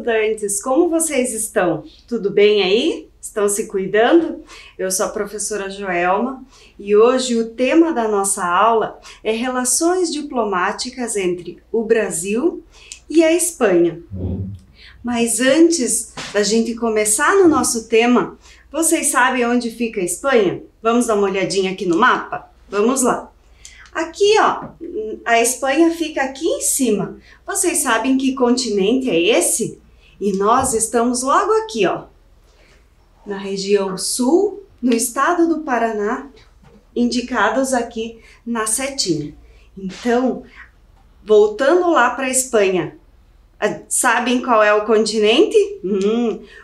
estudantes! Como vocês estão? Tudo bem aí? Estão se cuidando? Eu sou a professora Joelma e hoje o tema da nossa aula é relações diplomáticas entre o Brasil e a Espanha. Mas antes da gente começar no nosso tema, vocês sabem onde fica a Espanha? Vamos dar uma olhadinha aqui no mapa? Vamos lá! Aqui, ó, a Espanha fica aqui em cima. Vocês sabem que continente é esse? E nós estamos logo aqui, ó, na região sul, no estado do Paraná, indicados aqui na setinha. Então, voltando lá para a Espanha, sabem qual é o continente?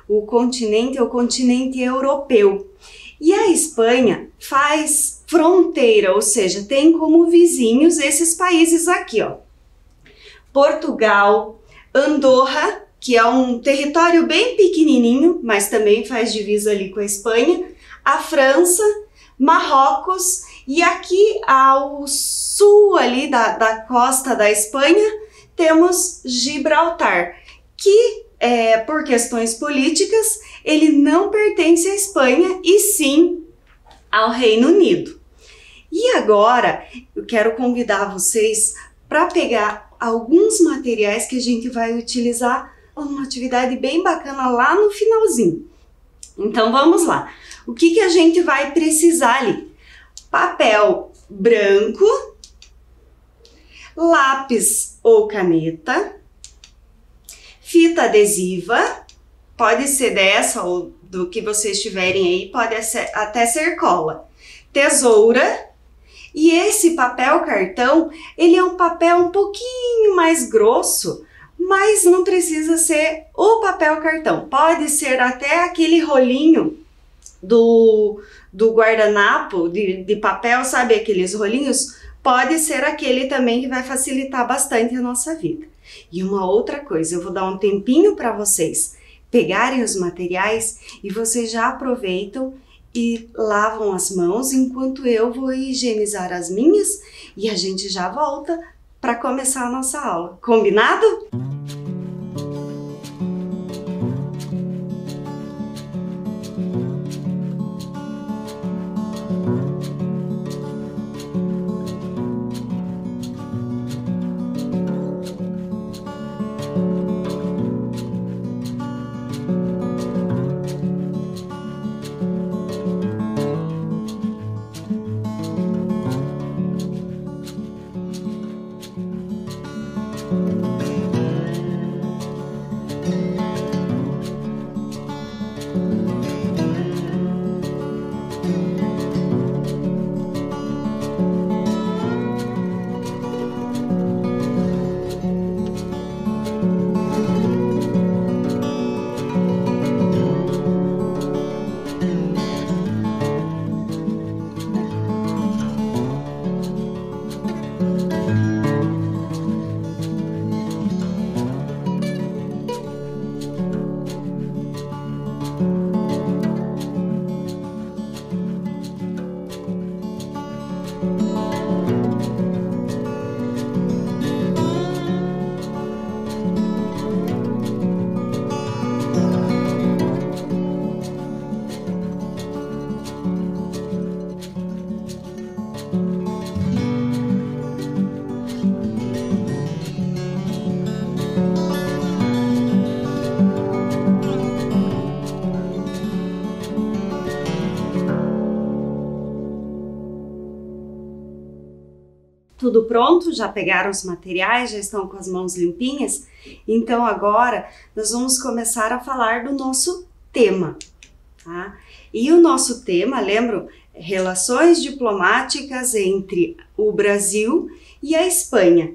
O continente é o continente europeu. E a Espanha faz fronteira, ou seja, tem como vizinhos esses países aqui, ó. Portugal, Andorra, que é um território bem pequenininho, mas também faz divisa ali com a Espanha, a França, Marrocos e aqui ao sul ali da costa da Espanha temos Gibraltar, que por questões políticas ele não pertence à Espanha e sim ao Reino Unido. E agora eu quero convidar vocês para pegar alguns materiais que a gente vai utilizar uma atividade bem bacana lá no finalzinho. Então vamos lá. O que a gente vai precisar ali? Papel branco, lápis ou caneta, fita adesiva, pode ser dessa ou do que vocês tiverem aí, pode até ser cola, tesoura. E esse papel cartão, ele é um papel um pouquinho mais grosso, mas não precisa ser o papel cartão. Pode ser até aquele rolinho do guardanapo de papel, sabe aqueles rolinhos? Pode ser aquele também que vai facilitar bastante a nossa vida. E uma outra coisa, eu vou dar um tempinho para vocês pegarem os materiais e vocês já aproveitam e lavam as mãos enquanto eu vou higienizar as minhas e a gente já volta para começar a nossa aula. Combinado? Tudo pronto? Já pegaram os materiais? Já estão com as mãos limpinhas? Então agora nós vamos começar a falar do nosso tema, tá? E o nosso tema, lembram? Relações diplomáticas entre o Brasil e a Espanha.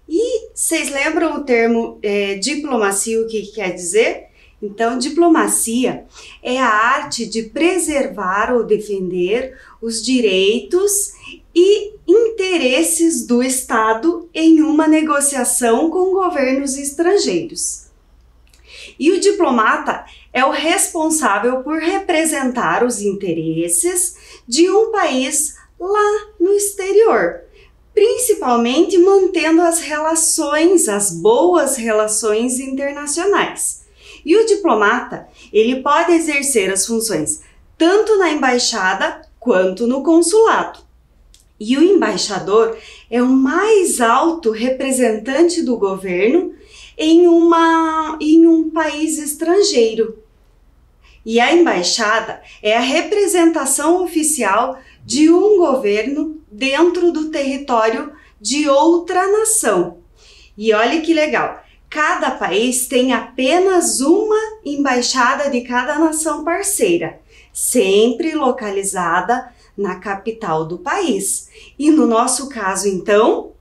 E vocês lembram o termo diplomacia, o que quer dizer? Então, diplomacia é a arte de preservar ou defender os direitos e interesses do Estado em uma negociação com governos estrangeiros. E o diplomata é o responsável por representar os interesses de um país lá no exterior, principalmente mantendo as relações, as boas relações internacionais. E o diplomata, ele pode exercer as funções tanto na embaixada quanto no consulado. E o embaixador é o mais alto representante do governo em um país estrangeiro. E a embaixada é a representação oficial de um governo dentro do território de outra nação. E olha que legal, cada país tem apenas uma embaixada de cada nação parceira, sempre localizada na capital do país. E no nosso caso, então,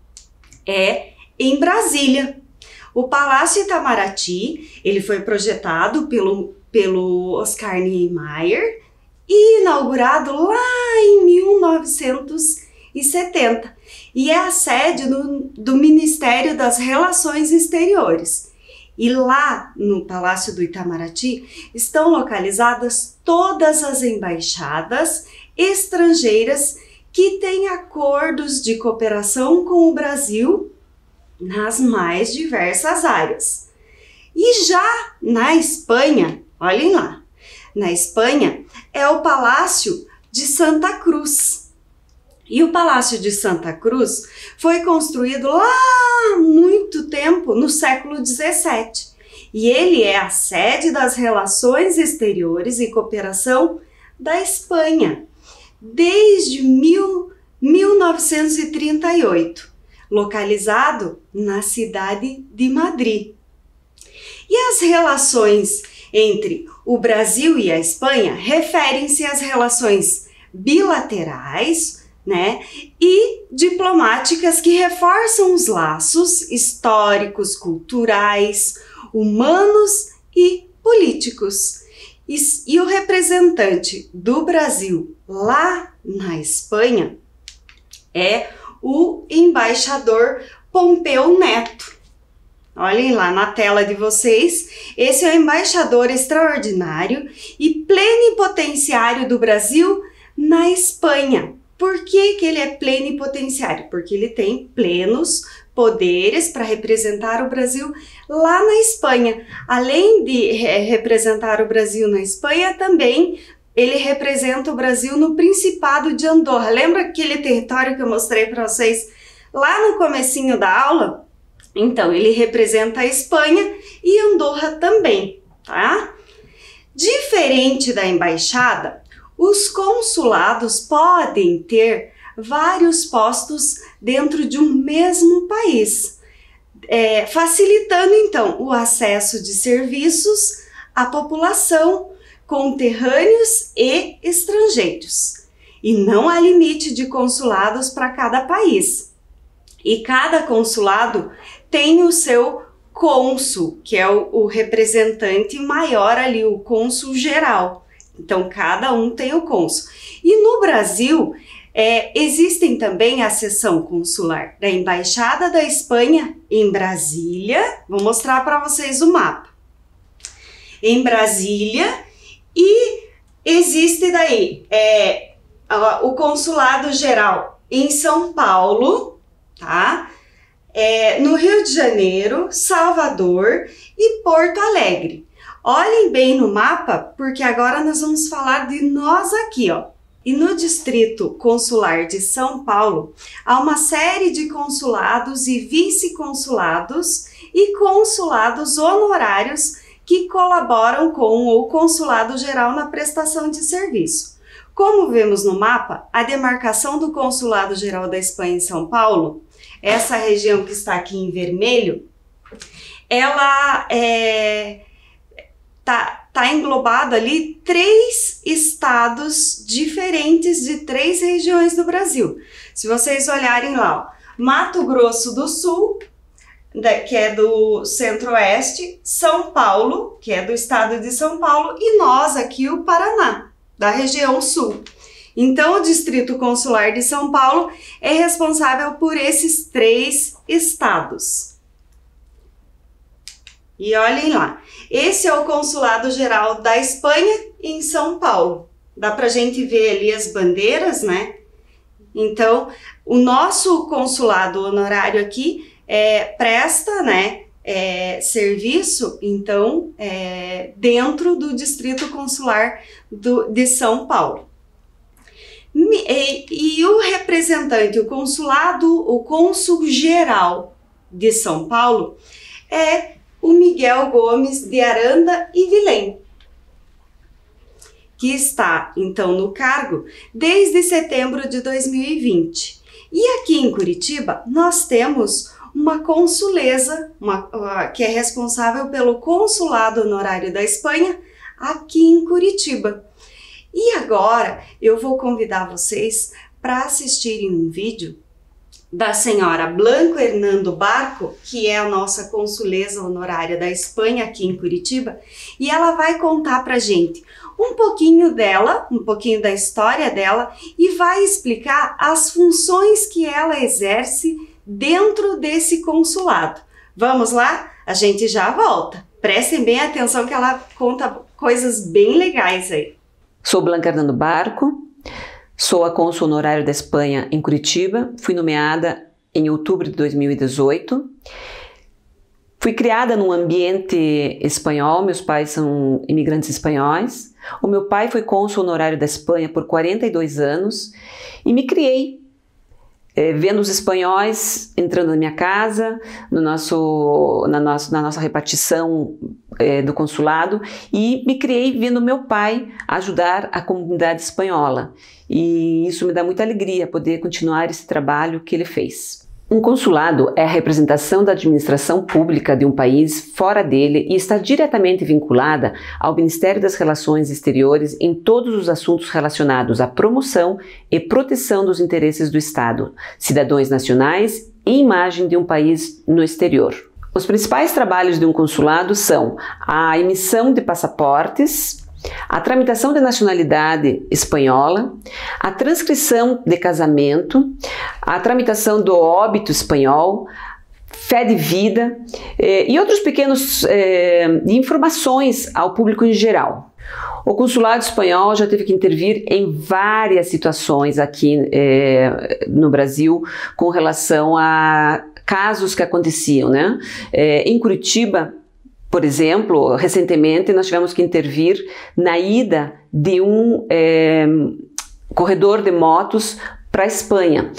é em Brasília. O Palácio Itamaraty, ele foi projetado pelo Oscar Niemeyer e inaugurado lá em 1970. E é a sede do Ministério das Relações Exteriores. E lá no Palácio do Itamaraty estão localizadas todas as embaixadas estrangeiras que têm acordos de cooperação com o Brasil nas mais diversas áreas. E já na Espanha, olhem lá, na Espanha é o Palácio de Santa Cruz. E o Palácio de Santa Cruz foi construído lá há muito tempo, no século XVII. E ele é a sede das relações exteriores e cooperação da Espanha, desde 1938, localizado na cidade de Madrid. E as relações entre o Brasil e a Espanha referem-se às relações bilaterais, né, e diplomáticas que reforçam os laços históricos, culturais, humanos e políticos. E o representante do Brasil lá na Espanha é o embaixador Pompeu Neto. Olhem lá na tela de vocês, esse é o embaixador extraordinário e plenipotenciário do Brasil na Espanha. Por que ele é plenipotenciário? Porque ele tem plenos poderes para representar o Brasil lá na Espanha. Além de representar o Brasil na Espanha, também ele representa o Brasil no Principado de Andorra. Lembra aquele território que eu mostrei para vocês lá no comecinho da aula? Então, ele representa a Espanha e Andorra também, tá? Diferente da embaixada, os consulados podem ter vários postos dentro de um mesmo país, facilitando então o acesso de serviços à população, conterrâneos e estrangeiros. E não há limite de consulados para cada país. E cada consulado tem o seu cônsul, que é o representante maior ali, o cônsul geral. Então, cada um tem o cônsul. E no Brasil, existem também a seção consular da Embaixada da Espanha em Brasília. Vou mostrar para vocês o mapa. Em Brasília, e existe daí o consulado geral em São Paulo, tá? No Rio de Janeiro, Salvador e Porto Alegre. Olhem bem no mapa, porque agora nós vamos falar de nós aqui, ó. E no Distrito Consular de São Paulo, há uma série de consulados e vice-consulados e consulados honorários que colaboram com o Consulado Geral na prestação de serviço. Como vemos no mapa, a demarcação do Consulado Geral da Espanha em São Paulo, essa região que está aqui em vermelho, ela tá englobado ali 3 estados diferentes de 3 regiões do Brasil. Se vocês olharem lá, ó, Mato Grosso do Sul, que é do Centro-Oeste, São Paulo, que é do estado de São Paulo, e nós aqui, o Paraná, da região Sul. Então, o Distrito Consular de São Paulo é responsável por esses 3 estados. E olhem lá, esse é o Consulado Geral da Espanha em São Paulo. Dá pra gente ver ali as bandeiras, né? Então, o nosso consulado honorário aqui presta, né, serviço, então, dentro do Distrito Consular de São Paulo. E o representante, o cônsul geral de São Paulo é o Miguel Gomes de Aranda e Vilém, que está, então, no cargo desde setembro de 2020. E aqui em Curitiba, nós temos uma consuleza, que é responsável pelo consulado honorário da Espanha aqui em Curitiba. E agora eu vou convidar vocês para assistirem um vídeo da senhora Blanco Hernando Barco, que é a nossa consuleza honorária da Espanha aqui em Curitiba, e ela vai contar pra gente um pouquinho dela, um pouquinho da história dela, e vai explicar as funções que ela exerce dentro desse consulado. Vamos lá? A gente já volta. Prestem bem atenção que ela conta coisas bem legais aí. Sou Blanca Hernando Barco, sou a cônsul honorária da Espanha em Curitiba, fui nomeada em outubro de 2018. Fui criada num ambiente espanhol, meus pais são imigrantes espanhóis. O meu pai foi cônsul honorário da Espanha por 42 anos e me criei vendo os espanhóis entrando na minha casa, na nossa repartição do consulado, e me criei vendo meu pai ajudar a comunidade espanhola. E isso me dá muita alegria poder continuar esse trabalho que ele fez. Um consulado é a representação da administração pública de um país fora dele e está diretamente vinculada ao Ministério das Relações Exteriores em todos os assuntos relacionados à promoção e proteção dos interesses do Estado, cidadãos nacionais e imagem de um país no exterior. Os principais trabalhos de um consulado são a emissão de passaportes, a tramitação de nacionalidade espanhola, a transcrição de casamento, a tramitação do óbito espanhol, fé de vida e outros pequenos informações ao público em geral. O consulado espanhol já teve que intervir em várias situações aqui no Brasil com relação a casos que aconteciam, né? Em Curitiba, por exemplo, recentemente nós tivemos que intervir na ida de um corredor de motos para a Espanha.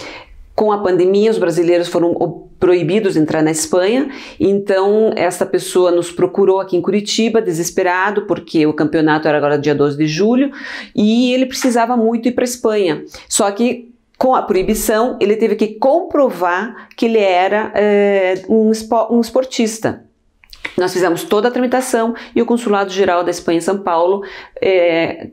Com a pandemia, os brasileiros foram proibidos de entrar na Espanha, então essa pessoa nos procurou aqui em Curitiba, desesperado, porque o campeonato era agora dia 12 de julho, e ele precisava muito ir para a Espanha. Só que com a proibição, ele teve que comprovar que ele era um esportista. Nós fizemos toda a tramitação e o Consulado Geral da Espanha em São Paulo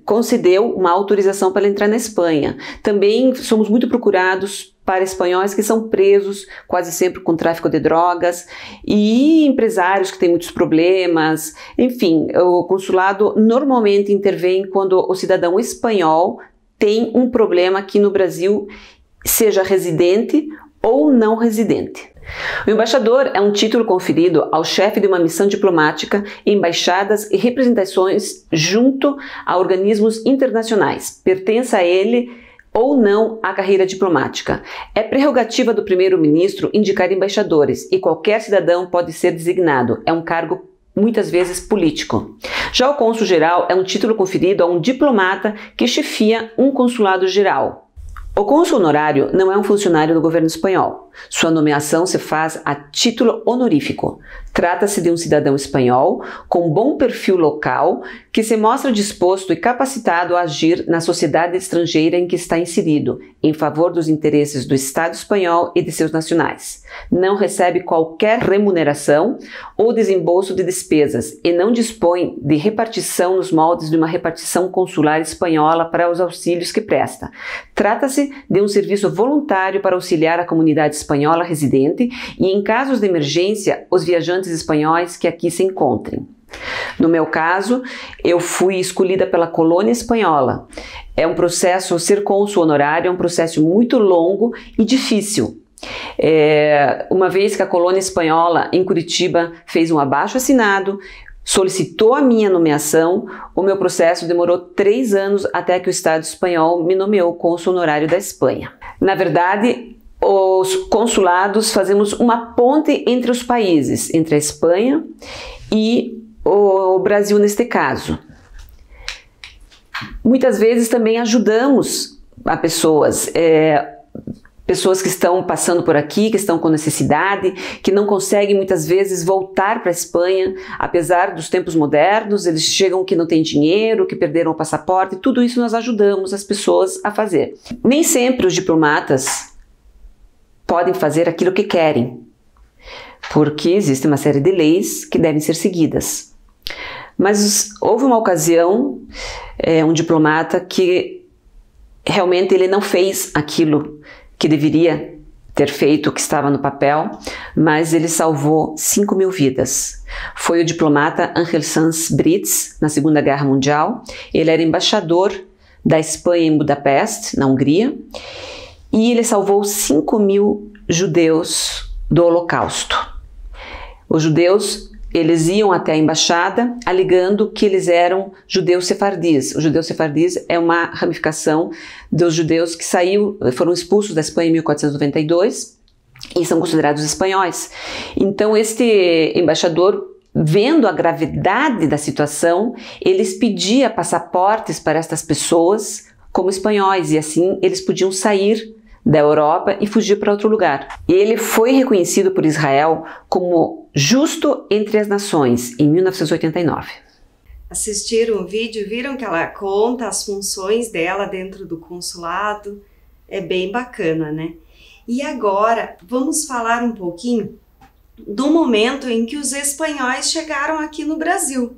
concedeu uma autorização para ele entrar na Espanha. Também somos muito procurados para espanhóis que são presos, quase sempre com tráfico de drogas, e empresários que têm muitos problemas. Enfim, o consulado normalmente intervém quando o cidadão espanhol tem um problema aqui no Brasil, seja residente ou não residente. O embaixador é um título conferido ao chefe de uma missão diplomática em embaixadas e representações junto a organismos internacionais. Pertence a ele ou não a carreira diplomática. É prerrogativa do primeiro-ministro indicar embaixadores e qualquer cidadão pode ser designado. É um cargo muitas vezes político. Já o cônsul-geral é um título conferido a um diplomata que chefia um consulado geral. O cônsul honorário não é um funcionário do governo espanhol. Sua nomeação se faz a título honorífico. Trata-se de um cidadão espanhol com bom perfil local que se mostra disposto e capacitado a agir na sociedade estrangeira em que está inserido, em favor dos interesses do Estado espanhol e de seus nacionais. Não recebe qualquer remuneração ou desembolso de despesas e não dispõe de repartição nos moldes de uma repartição consular espanhola para os auxílios que presta. Trata-se de um serviço voluntário para auxiliar a comunidade espanhola residente e, em casos de emergência, os viajantes espanhóis que aqui se encontrem. No meu caso, eu fui escolhida pela colônia espanhola. É um processo, ser cônsul honorário é um processo muito longo e difícil. Uma vez que a colônia espanhola em Curitiba fez um abaixo-assinado, solicitou a minha nomeação, o meu processo demorou 3 anos até que o Estado espanhol me nomeou cônsul honorário da Espanha. Na verdade, os consulados fazemos uma ponte entre os países, entre a Espanha e o Brasil neste caso. Muitas vezes também ajudamos a pessoas, pessoas que estão passando por aqui, que estão com necessidade, que não conseguem muitas vezes voltar para a Espanha, apesar dos tempos modernos, eles chegam que não têm dinheiro, que perderam o passaporte, tudo isso nós ajudamos as pessoas a fazer. Nem sempre os diplomatas podem fazer aquilo que querem, porque existe uma série de leis que devem ser seguidas. Mas houve uma ocasião, um diplomata que realmente ele não fez aquilo que deveria ter feito, o que estava no papel, mas ele salvou 5.000 vidas. Foi o diplomata Ángel Sanz Brits, na Segunda Guerra Mundial. Ele era embaixador da Espanha em Budapeste, na Hungria, e ele salvou 5.000 judeus do Holocausto. Os judeus, eles iam até a embaixada alegando que eles eram judeus sefardis. Os judeus sefardis é uma ramificação dos judeus que foram expulsos da Espanha em 1492 e são considerados espanhóis. Então este embaixador, vendo a gravidade da situação, eles pediam passaportes para estas pessoas como espanhóis e assim eles podiam sair da Europa e fugir para outro lugar. E ele foi reconhecido por Israel como justo entre as nações em 1989. Assistiram o vídeo, viram que ela conta as funções dela dentro do consulado, é bem bacana, né? E agora vamos falar um pouquinho do momento em que os espanhóis chegaram aqui no Brasil.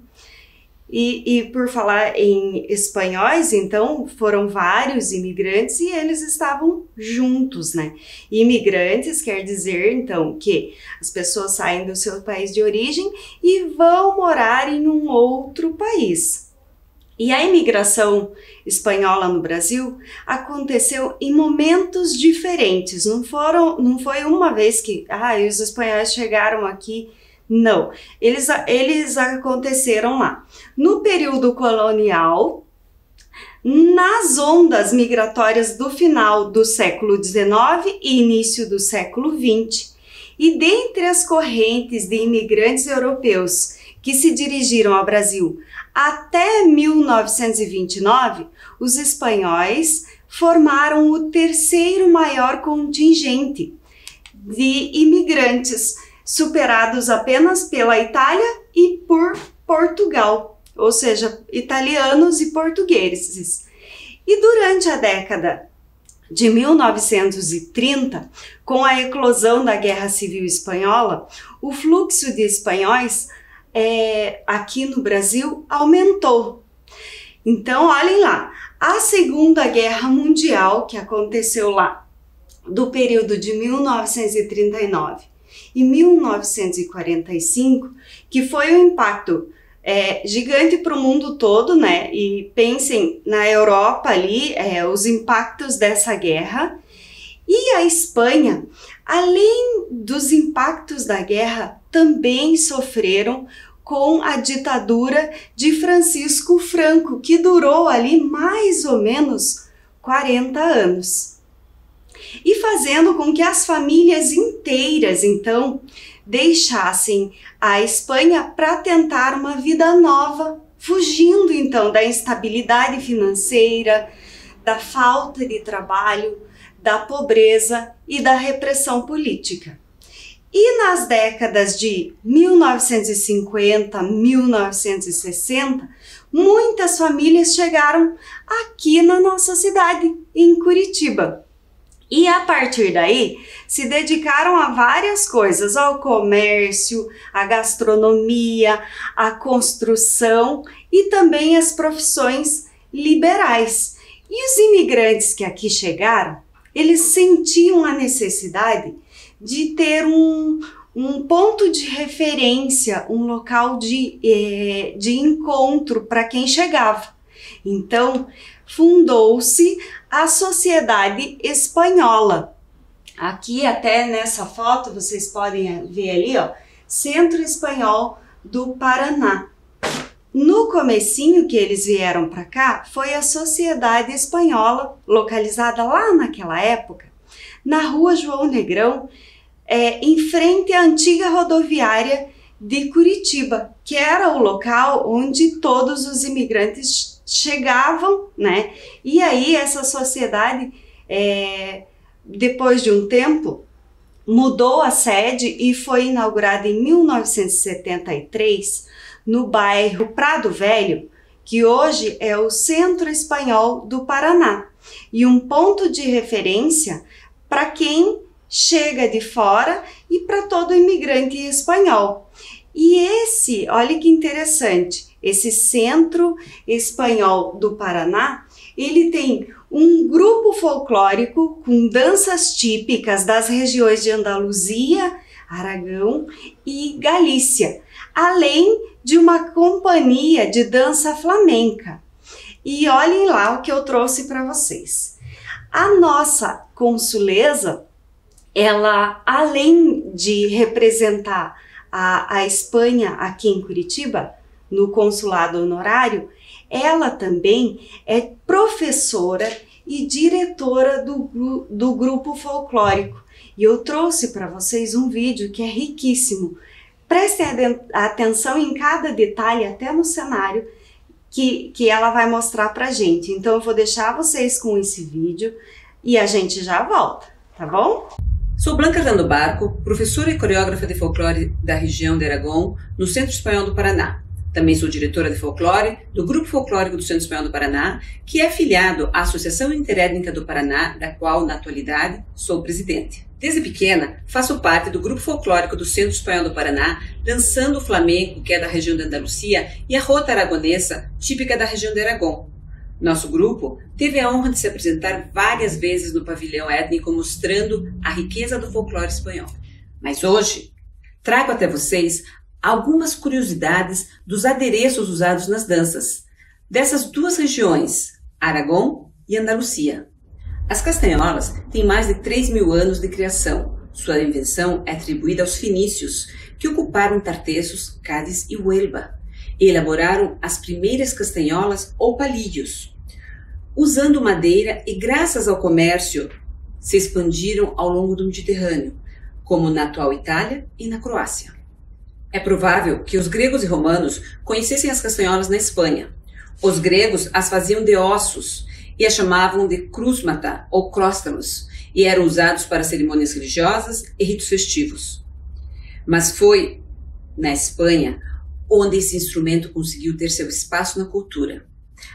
E por falar em espanhóis, então foram vários imigrantes e eles estavam juntos, né? Imigrantes quer dizer, então, que as pessoas saem do seu país de origem e vão morar em um outro país. E a imigração espanhola no Brasil aconteceu em momentos diferentes, não foi uma vez que os espanhóis chegaram aqui. Não, eles aconteceram lá. No período colonial, nas ondas migratórias do final do século XIX e início do século XX, e dentre as correntes de imigrantes europeus que se dirigiram ao Brasil até 1929, os espanhóis formaram o terceiro maior contingente de imigrantes, superados apenas pela Itália e por Portugal, ou seja, italianos e portugueses. E durante a década de 1930, com a eclosão da Guerra Civil Espanhola, o fluxo de espanhóis aqui no Brasil aumentou. Então, olhem lá, a Segunda Guerra Mundial, que aconteceu lá do período de 1939 e 1945, que foi um impacto gigante para o mundo todo, né? E pensem na Europa ali, os impactos dessa guerra. E a Espanha, além dos impactos da guerra, também sofreram com a ditadura de Francisco Franco, que durou ali mais ou menos 40 anos. E fazendo com que as famílias inteiras, então, deixassem a Espanha para tentar uma vida nova, fugindo, então, da instabilidade financeira, da falta de trabalho, da pobreza e da repressão política. E nas décadas de 1950, 1960, muitas famílias chegaram aqui na nossa cidade, em Curitiba. E a partir daí, se dedicaram a várias coisas, ao comércio, à gastronomia, à construção e também às profissões liberais. E os imigrantes que aqui chegaram, eles sentiam a necessidade de ter um ponto de referência, um local de encontro para quem chegava. Então, fundou-se a Sociedade Espanhola. Aqui até nessa foto vocês podem ver ali, ó, Centro Espanhol do Paraná. No comecinho que eles vieram para cá, foi a Sociedade Espanhola, localizada lá naquela época, na rua João Negrão, em frente à antiga rodoviária de Curitiba, que era o local onde todos os imigrantes chegavam, né? E aí essa sociedade, depois de um tempo, mudou a sede e foi inaugurada em 1973 no bairro Prado Velho, que hoje é o Centro Espanhol do Paraná, e um ponto de referência para quem chega de fora e para todo imigrante espanhol. E olha que interessante, esse Centro Espanhol do Paraná, ele tem um grupo folclórico com danças típicas das regiões de Andaluzia, Aragão e Galícia, além de uma companhia de dança flamenca. E olhem lá o que eu trouxe para vocês. A nossa consuleza, ela, além de representar a Espanha aqui em Curitiba, no consulado honorário, ela também é professora e diretora do grupo folclórico. E eu trouxe para vocês um vídeo que é riquíssimo. Prestem atenção em cada detalhe, até no cenário, que ela vai mostrar pra gente. Então eu vou deixar vocês com esse vídeo e a gente já volta, tá bom? Sou Blanca Hernando Barco, professora e coreógrafa de folclore da região de Aragão, no Centro Espanhol do Paraná. Também sou diretora de folclore do Grupo Folclórico do Centro Espanhol do Paraná, que é afiliado à Associação Interétnica do Paraná, da qual, na atualidade, sou presidente. Desde pequena, faço parte do Grupo Folclórico do Centro Espanhol do Paraná, dançando o flamenco, que é da região de Andaluzia, e a rota aragonesa, típica da região de Aragão. Nosso grupo teve a honra de se apresentar várias vezes no pavilhão étnico, mostrando a riqueza do folclore espanhol. Mas hoje, trago até vocês algumas curiosidades dos adereços usados nas danças dessas duas regiões, Aragão e Andaluzia. As castanholas têm mais de 3.000 anos de criação. Sua invenção é atribuída aos fenícios, que ocuparam Tartessos, Cádiz e Huelva, e elaboraram as primeiras castanholas ou palillos. Usando madeira e graças ao comércio, se expandiram ao longo do Mediterrâneo, como na atual Itália e na Croácia. É provável que os gregos e romanos conhecessem as castanholas na Espanha. Os gregos as faziam de ossos e as chamavam de krusmata ou cróstalos, e eram usados para cerimônias religiosas e ritos festivos. Mas foi na Espanha onde esse instrumento conseguiu ter seu espaço na cultura,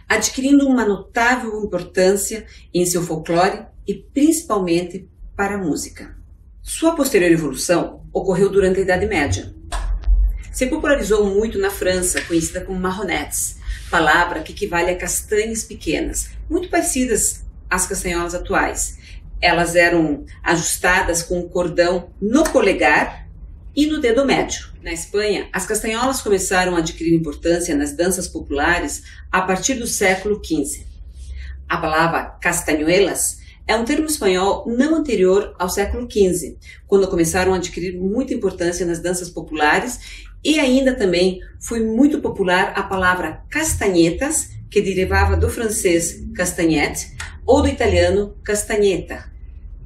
adquirindo uma notável importância em seu folclore e principalmente para a música. Sua posterior evolução ocorreu durante a Idade Média. Se popularizou muito na França, conhecida como marronettes, palavra que equivale a castanhas pequenas, muito parecidas às castanholas atuais. Elas eram ajustadas com um cordão no polegar e no dedo médio. Na Espanha, as castanholas começaram a adquirir importância nas danças populares a partir do século XV. A palavra castañuelas é um termo espanhol não anterior ao século XV, quando começaram a adquirir muita importância nas danças populares, e ainda também foi muito popular a palavra castanhetas, que derivava do francês castagnette ou do italiano castagnetta.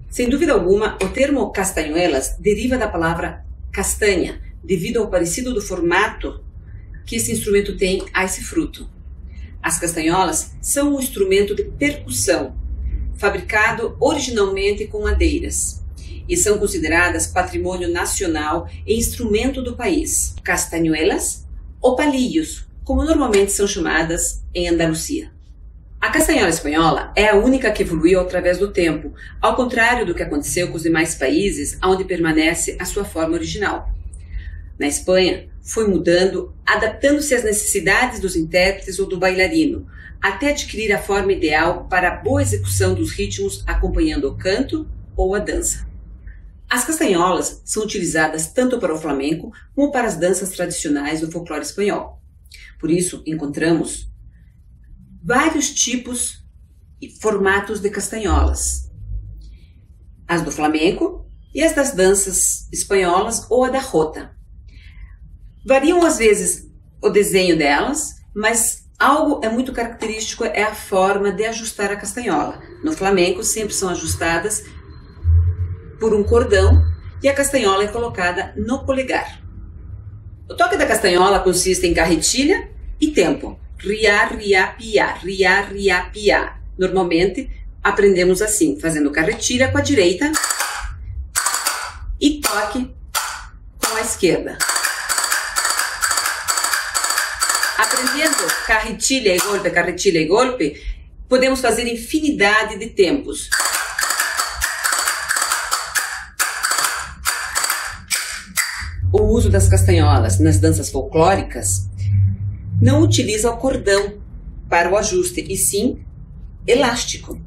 Sem dúvida alguma, o termo castanhuelas deriva da palavra castanha, devido ao parecido do formato que esse instrumento tem a esse fruto. As castanholas são um instrumento de percussão, fabricado originalmente com madeiras, e são consideradas patrimônio nacional e instrumento do país. Castanhuelas ou palillos, como normalmente são chamadas em Andaluzia. A castanhola espanhola é a única que evoluiu através do tempo, ao contrário do que aconteceu com os demais países, onde permanece a sua forma original. Na Espanha, foi mudando, adaptando-se às necessidades dos intérpretes ou do bailarino, até adquirir a forma ideal para a boa execução dos ritmos acompanhando o canto ou a dança. As castanholas são utilizadas tanto para o flamenco como para as danças tradicionais do folclore espanhol. Por isso, encontramos vários tipos e formatos de castanholas. As do flamenco e as das danças espanholas ou a da jota. Variam às vezes o desenho delas, mas algo é muito característico, é a forma de ajustar a castanhola. No flamenco sempre são ajustadas por um cordão e a castanhola é colocada no polegar. O toque da castanhola consiste em carretilha e tempo. Riá, riá, piá, riá, riá, piá. Normalmente aprendemos assim, fazendo carretilha com a direita e toque com a esquerda. Aprendendo carretilha e golpe, podemos fazer infinidade de tempos. O uso das castanholas nas danças folclóricas não utiliza o cordão para o ajuste, e sim elástico.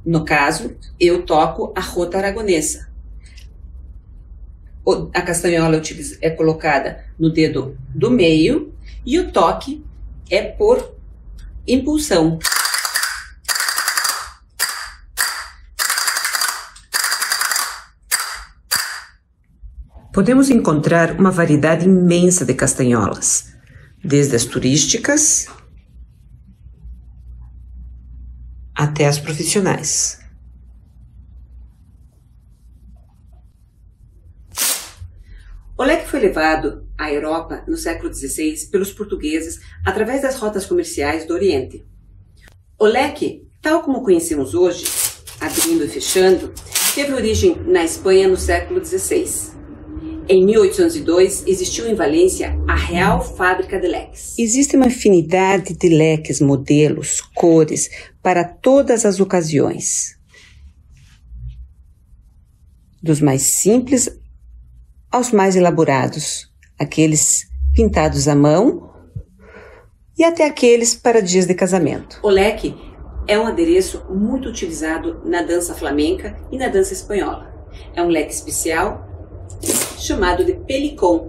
No caso, eu toco a jota aragonesa. A castanhola é colocada no dedo do meio e o toque é por impulsão. Podemos encontrar uma variedade imensa de castanholas, desde as turísticas até as profissionais. O leque foi levado à Europa no século XVI pelos portugueses através das rotas comerciais do Oriente. O leque, tal como conhecemos hoje, abrindo e fechando, teve origem na Espanha no século XVI. Em 1802, existiu em Valência a Real Fábrica de Leques. Existe uma infinidade de leques, modelos, cores, para todas as ocasiões. Dos mais simples aos mais elaborados, aqueles pintados à mão e até aqueles para dias de casamento. O leque é um adereço muito utilizado na dança flamenca e na dança espanhola. É um leque especial chamado de pelicón.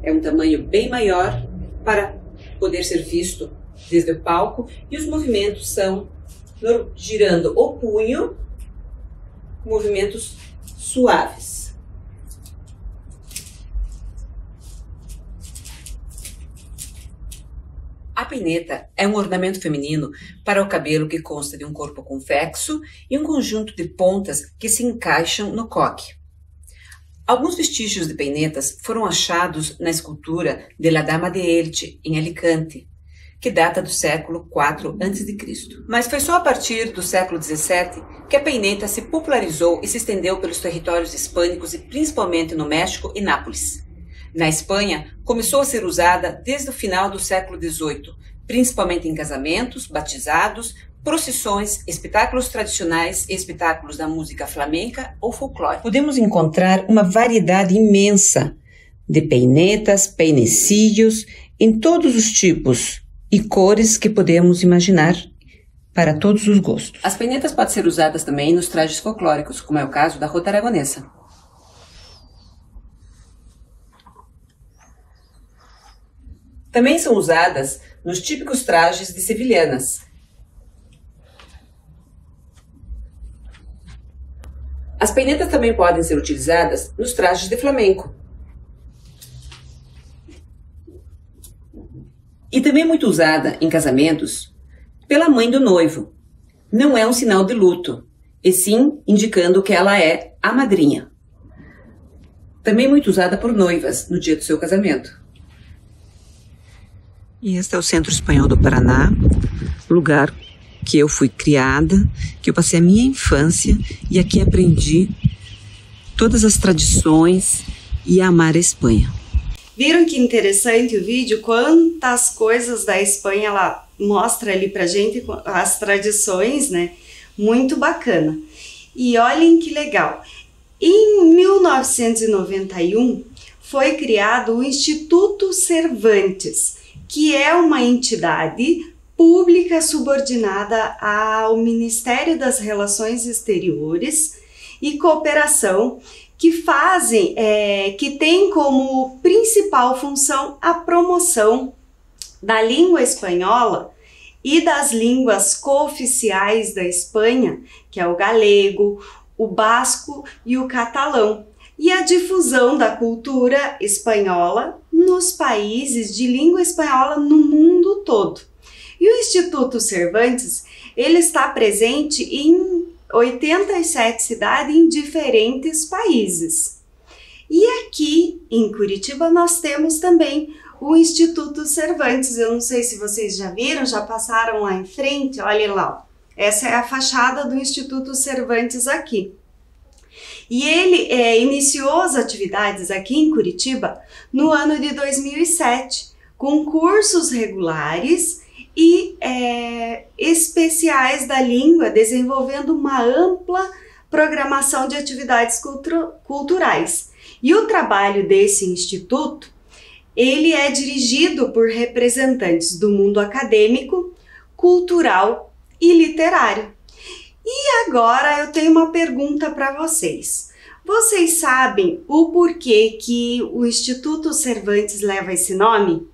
É um tamanho bem maior para poder ser visto desde o palco e os movimentos são girando o punho, movimentos suaves. A peineta é um ornamento feminino para o cabelo que consta de um corpo convexo e um conjunto de pontas que se encaixam no coque. Alguns vestígios de peinetas foram achados na escultura de La Dama de Elche, em Alicante, que data do século IV a.C. Mas foi só a partir do século XVII que a peineta se popularizou e se estendeu pelos territórios hispânicos e principalmente no México e Nápoles. Na Espanha, começou a ser usada desde o final do século XVIII, principalmente em casamentos, batizados, procissões, espetáculos tradicionais e espetáculos da música flamenca ou folclore. Podemos encontrar uma variedade imensa de peinetas, peinecilhos, em todos os tipos e cores que podemos imaginar, para todos os gostos. As peinetas podem ser usadas também nos trajes folclóricos, como é o caso da jota aragonesa. Também são usadas nos típicos trajes de sevilhanas. As peinetas também podem ser utilizadas nos trajes de flamenco. E também muito usada em casamentos pela mãe do noivo. Não é um sinal de luto, e sim indicando que ela é a madrinha. Também muito usada por noivas no dia do seu casamento. E este é o Centro Espanhol do Paraná, lugar que eu fui criada, que eu passei a minha infância e aqui aprendi todas as tradições e a amar a Espanha. Viram que interessante o vídeo? Quantas coisas da Espanha ela mostra ali pra gente, as tradições, né? Muito bacana. E olhem que legal. Em 1991 foi criado o Instituto Cervantes, que é uma entidade pública subordinada ao Ministério das Relações Exteriores e Cooperação, que tem como principal função a promoção da língua espanhola e das línguas cooficiais da Espanha, que é o galego, o basco e o catalão, e a difusão da cultura espanhola nos países de língua espanhola no mundo todo. E o Instituto Cervantes, ele está presente em 87 cidades em diferentes países. E aqui em Curitiba nós temos também o Instituto Cervantes. Eu não sei se vocês já viram, já passaram lá em frente, olhem lá. Essa é a fachada do Instituto Cervantes aqui. E ele iniciou as atividades aqui em Curitiba no ano de 2007, com cursos regulares e especiais da língua, desenvolvendo uma ampla programação de atividades culturais. E o trabalho desse instituto, ele é dirigido por representantes do mundo acadêmico, cultural e literário. E agora eu tenho uma pergunta para vocês. Vocês sabem o porquê que o Instituto Cervantes leva esse nome?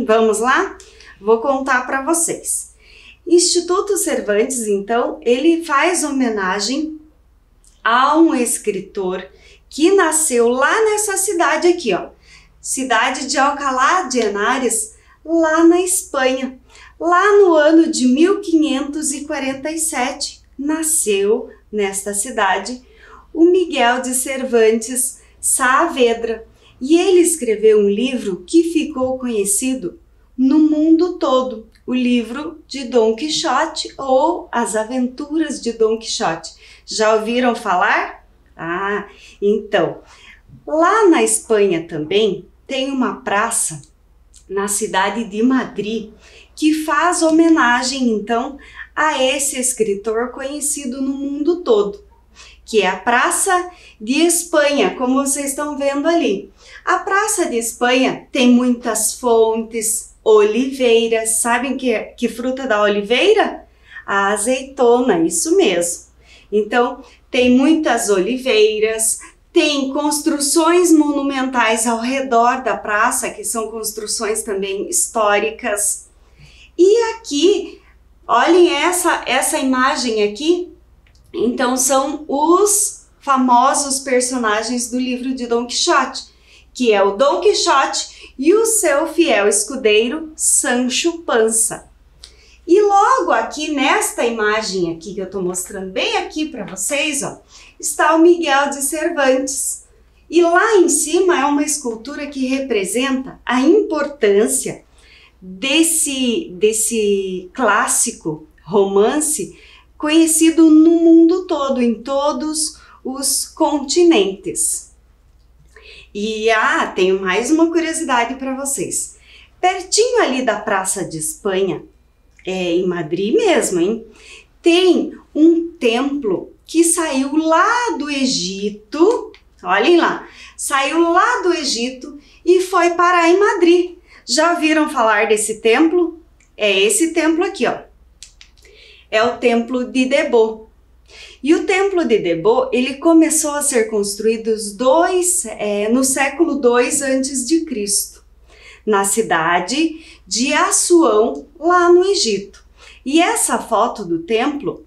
Vamos lá? Vou contar para vocês. Instituto Cervantes, então, ele faz homenagem a um escritor que nasceu lá nessa cidade aqui, ó. Cidade de Alcalá de Henares, lá na Espanha. Lá no ano de 1547, nasceu nesta cidade o Miguel de Cervantes Saavedra. E ele escreveu um livro que ficou conhecido no mundo todo, o livro de Dom Quixote ou As Aventuras de Dom Quixote. Já ouviram falar? Então, lá na Espanha também tem uma praça na cidade de Madrid que faz homenagem então a esse escritor conhecido no mundo todo, que é a Praça de Espanha, como vocês estão vendo ali. A Praça de Espanha tem muitas fontes, oliveiras. Sabem que fruta da oliveira? A azeitona, isso mesmo. Então, tem muitas oliveiras, tem construções monumentais ao redor da praça, que são construções também históricas. E aqui, olhem essa imagem aqui. Então, são os famosos personagens do livro de Dom Quixote, que é o Dom Quixote e o seu fiel escudeiro Sancho Panza. E logo aqui nesta imagem aqui que eu estou mostrando bem aqui para vocês, ó, está o Miguel de Cervantes. E lá em cima é uma escultura que representa a importância desse clássico romance conhecido no mundo todo, em todos os continentes. E tenho mais uma curiosidade para vocês. Pertinho ali da Praça de Espanha, em Madrid mesmo, hein? Tem um templo que saiu lá do Egito, olhem lá, saiu lá do Egito e foi parar em Madrid. Já ouviram falar desse templo? É esse templo aqui, ó. É o Templo de Debo. E o Templo de Debo, ele começou a ser construído no século II a.C., na cidade de Assuão, lá no Egito. E essa foto do templo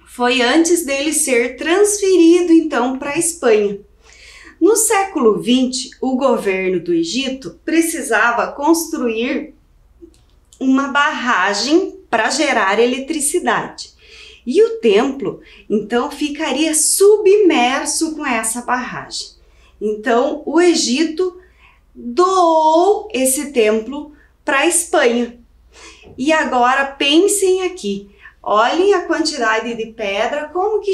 foi antes dele ser transferido então para a Espanha. No século XX, o governo do Egito precisava construir uma barragem para gerar eletricidade. E o templo, então, ficaria submerso com essa barragem. Então, o Egito doou esse templo para a Espanha. E agora pensem aqui, olhem a quantidade de pedra, como que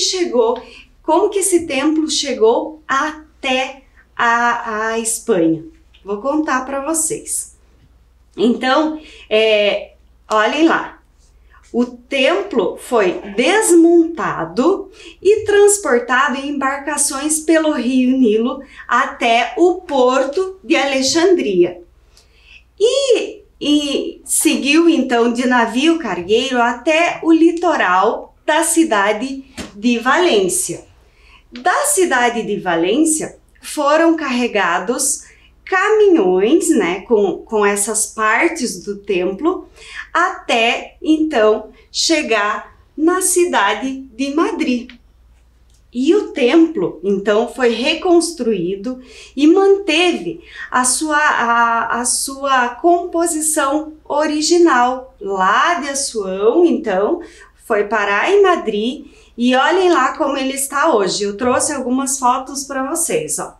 esse templo chegou até a Espanha. Vou contar para vocês. Então, olhem lá. O templo foi desmontado e transportado em embarcações pelo rio Nilo até o porto de Alexandria. E seguiu então de navio cargueiro até o litoral da cidade de Valência. Da cidade de Valência foram carregados caminhões, né, com essas partes do templo, até então chegar na cidade de Madrid. E o templo então foi reconstruído e manteve a sua composição original. Lá de Assuão, então, foi parar em Madrid e olhem lá como ele está hoje. Eu trouxe algumas fotos para vocês, ó.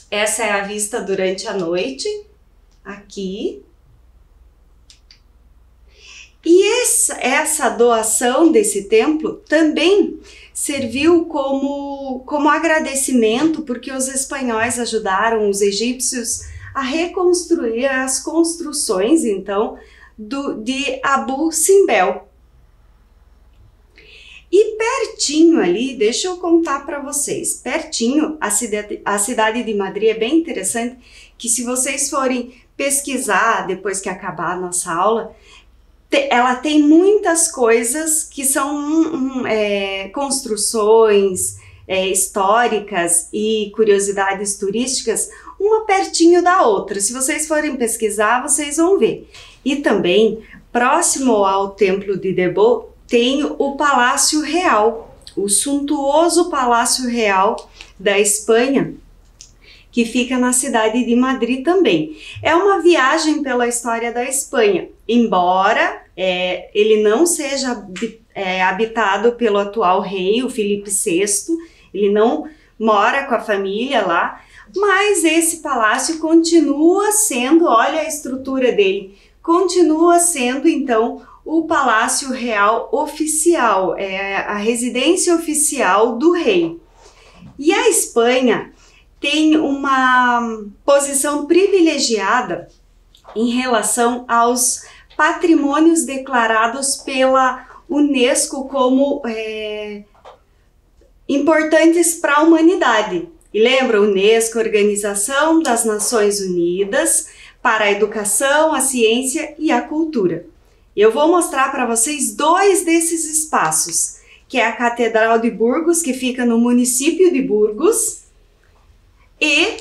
Essa é a vista durante a noite, aqui. E essa doação desse templo também serviu como agradecimento, porque os espanhóis ajudaram os egípcios a reconstruir as construções, então, de Abu Simbel. E pertinho ali, deixa eu contar para vocês, pertinho, a cidade de Madrid é bem interessante, que se vocês forem pesquisar depois que acabar a nossa aula, ela tem muitas coisas que são construções históricas e curiosidades turísticas, uma pertinho da outra. Se vocês forem pesquisar, vocês vão ver. E também, próximo ao Templo de Debo, tem o Palácio Real, o suntuoso Palácio Real da Espanha, que fica na cidade de Madrid também. É uma viagem pela história da Espanha, embora ele não seja habitado pelo atual rei, o Filipe VI, ele não mora com a família lá, mas esse palácio continua sendo, olha a estrutura dele, continua sendo então o Palácio Real oficial, a residência oficial do rei. E a Espanha tem uma posição privilegiada em relação aos patrimônios declarados pela UNESCO como importantes para a humanidade. E lembra, UNESCO, Organização das Nações Unidas para a Educação, a Ciência e a Cultura. Eu vou mostrar para vocês dois desses espaços, que é a Catedral de Burgos, que fica no município de Burgos, e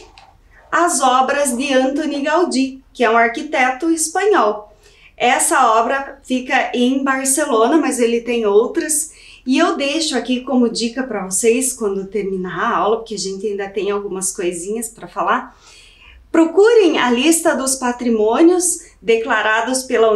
as obras de Antoni Gaudí, que é um arquiteto espanhol. Essa obra fica em Barcelona, mas ele tem outras, e eu deixo aqui como dica para vocês, quando terminar a aula, porque a gente ainda tem algumas coisinhas para falar, procurem a lista dos patrimônios declarados pela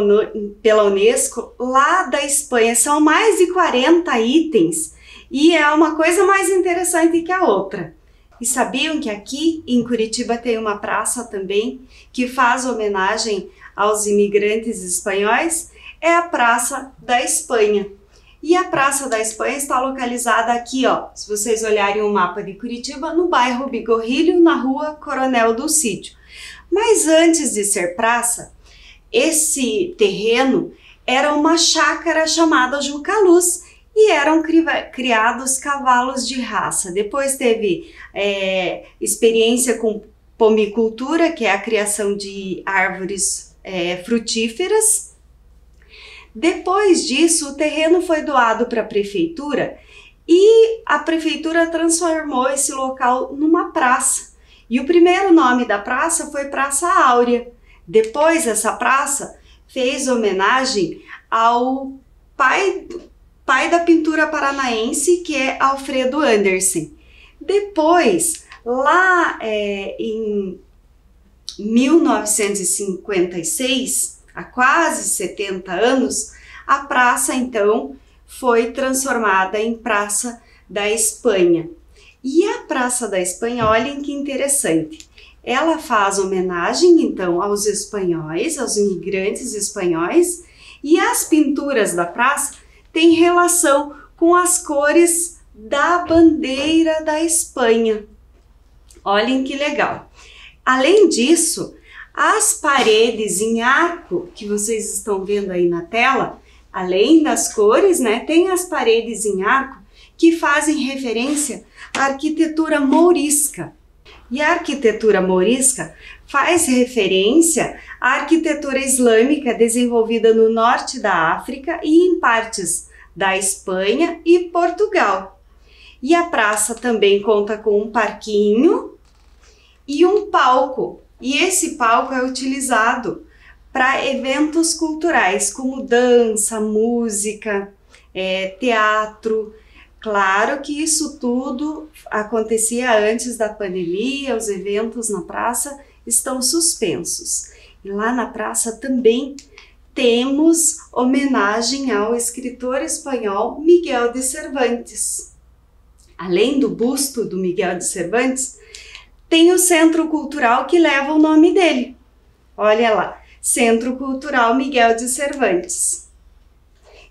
UNESCO lá da Espanha. São mais de 40 itens e é uma coisa mais interessante que a outra. E sabiam que aqui em Curitiba tem uma praça também que faz homenagem aos imigrantes espanhóis? É a Praça da Espanha. E a Praça da Espanha está localizada aqui, ó, se vocês olharem o mapa de Curitiba, no bairro Bigorrilho, na rua Coronel do Sítio. Mas antes de ser praça, esse terreno era uma chácara chamada Jucaluz e eram criados cavalos de raça. Depois teve experiência com pomicultura, que é a criação de árvores frutíferas. Depois disso, o terreno foi doado para a prefeitura e a prefeitura transformou esse local numa praça. E o primeiro nome da praça foi Praça Áurea. Depois, essa praça fez homenagem ao pai da pintura paranaense, que é Alfredo Andersen. Depois, lá em 1956, há quase 70 anos, a praça então foi transformada em Praça da Espanha. E a Praça da Espanha, olhem que interessante, ela faz homenagem então aos espanhóis, aos imigrantes espanhóis, e as pinturas da praça têm relação com as cores da bandeira da Espanha. Olhem que legal. Além disso, as paredes em arco que vocês estão vendo aí na tela, além das cores, né, tem as paredes em arco que fazem referência à arquitetura mourisca. E a arquitetura mourisca faz referência à arquitetura islâmica desenvolvida no norte da África e em partes da Espanha e Portugal. E a praça também conta com um parquinho e um palco. E esse palco é utilizado para eventos culturais, como dança, música, teatro. Claro que isso tudo acontecia antes da pandemia, os eventos na praça estão suspensos. E lá na praça também temos homenagem ao escritor espanhol Miguel de Cervantes. Além do busto do Miguel de Cervantes, tem o Centro Cultural que leva o nome dele. Olha lá, Centro Cultural Miguel de Cervantes.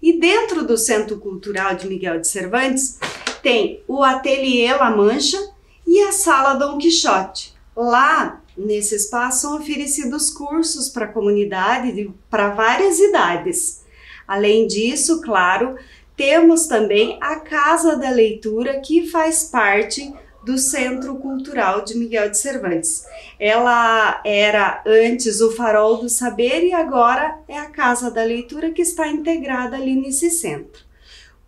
E dentro do Centro Cultural de Miguel de Cervantes, tem o Ateliê La Mancha e a Sala Dom Quixote. Lá, nesse espaço, são oferecidos cursos para a comunidade para várias idades. Além disso, claro, temos também a Casa da Leitura, que faz parte do Centro Cultural de Miguel de Cervantes. Ela era antes o Farol do Saber e agora é a Casa da Leitura, que está integrada ali nesse centro.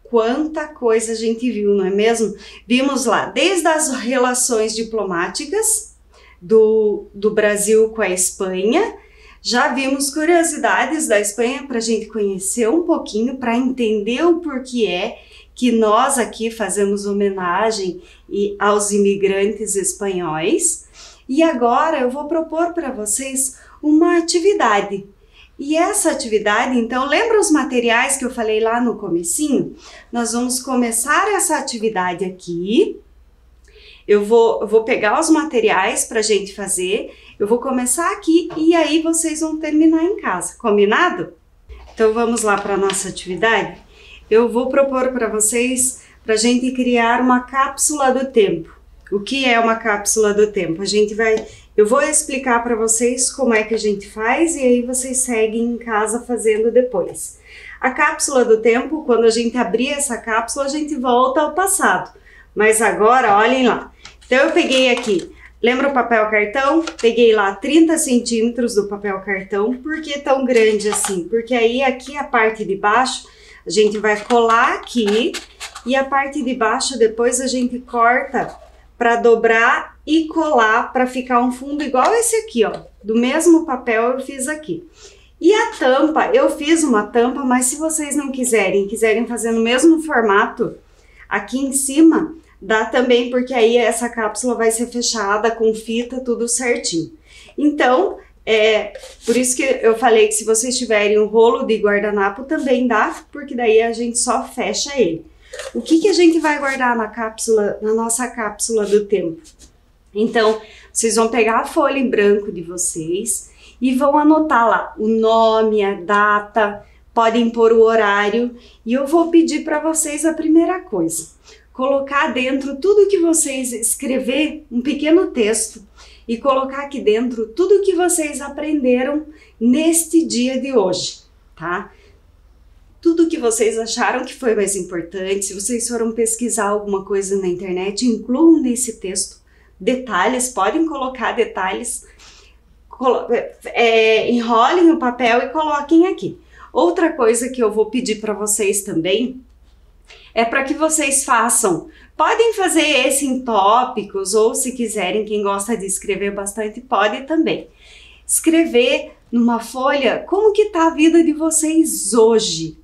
Quanta coisa a gente viu, não é mesmo? Vimos lá desde as relações diplomáticas do Brasil com a Espanha, já vimos curiosidades da Espanha para a gente conhecer um pouquinho, para entender o porquê que nós aqui fazemos homenagem aos imigrantes espanhóis. E agora eu vou propor para vocês uma atividade. E essa atividade, então, lembra os materiais que eu falei lá no comecinho? Nós vamos começar essa atividade aqui. Eu vou pegar os materiais para a gente fazer, eu vou começar aqui e aí vocês vão terminar em casa, combinado? Então vamos lá para a nossa atividade? Eu vou propor para vocês, para a gente criar uma cápsula do tempo. O que é uma cápsula do tempo? Eu vou explicar para vocês como é que a gente faz e aí vocês seguem em casa fazendo depois. A cápsula do tempo, quando a gente abrir essa cápsula, a gente volta ao passado. Mas agora, olhem lá. Então eu peguei aqui, lembra o papel cartão? Peguei lá 30 centímetros do papel cartão. Por que tão grande assim? Porque aí aqui a parte de baixo, a gente vai colar aqui e a parte de baixo depois a gente corta para dobrar e colar para ficar um fundo igual esse aqui, ó. Do mesmo papel eu fiz aqui. E a tampa, eu fiz uma tampa, mas se vocês não quiserem fazer no mesmo formato, aqui em cima, dá também, porque aí essa cápsula vai ser fechada com fita, tudo certinho. Então, por isso que eu falei que se vocês tiverem um rolo de guardanapo também dá, porque daí a gente só fecha ele. O que a gente vai guardar na nossa cápsula do tempo? Então, vocês vão pegar a folha em branco de vocês e vão anotar lá o nome, a data, podem pôr o horário e eu vou pedir para vocês a primeira coisa. Colocar dentro tudo que vocês escrever, um pequeno texto, e colocar aqui dentro tudo que vocês aprenderam neste dia de hoje, tá? Tudo que vocês acharam que foi mais importante, se vocês foram pesquisar alguma coisa na internet, incluam nesse texto detalhes, podem colocar detalhes, enrolem o papel e coloquem aqui. Outra coisa que eu vou pedir para vocês também é para que vocês façam, podem fazer esse em tópicos ou se quiserem, quem gosta de escrever bastante pode também. Escrever numa folha como que tá a vida de vocês hoje,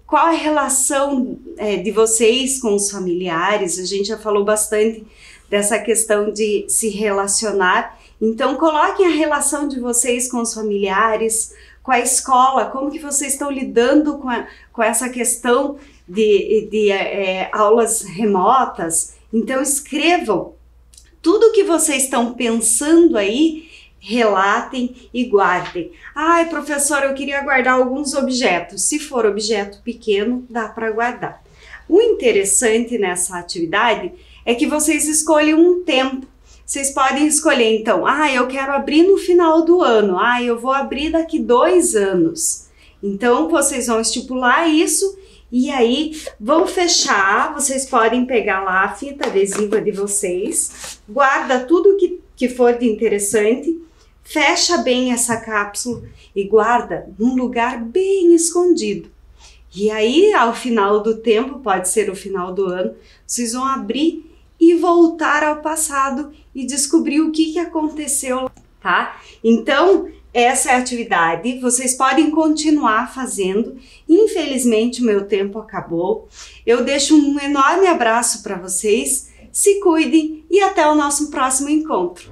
qual a relação de vocês com os familiares, a gente já falou bastante dessa questão de se relacionar, então coloquem a relação de vocês com os familiares, com a escola, como que vocês estão lidando com essa questão de aulas remotas. Então escrevam tudo que vocês estão pensando aí, relatem e guardem. Ai, professora, eu queria guardar alguns objetos. Se for objeto pequeno, dá para guardar. O interessante nessa atividade é que vocês escolhem um tempo. Vocês podem escolher, então, eu quero abrir no final do ano. Eu vou abrir daqui 2 anos. Então, vocês vão estipular isso e aí vão fechar. Vocês podem pegar lá a fita adesiva de vocês, guarda tudo que for de interessante, fecha bem essa cápsula e guarda num lugar bem escondido. E aí, ao final do tempo, pode ser o final do ano, vocês vão abrir e voltar ao passado e descobrir o que aconteceu, tá? Então, essa é a atividade, vocês podem continuar fazendo. Infelizmente, o meu tempo acabou. Eu deixo um enorme abraço para vocês, se cuidem e até o nosso próximo encontro.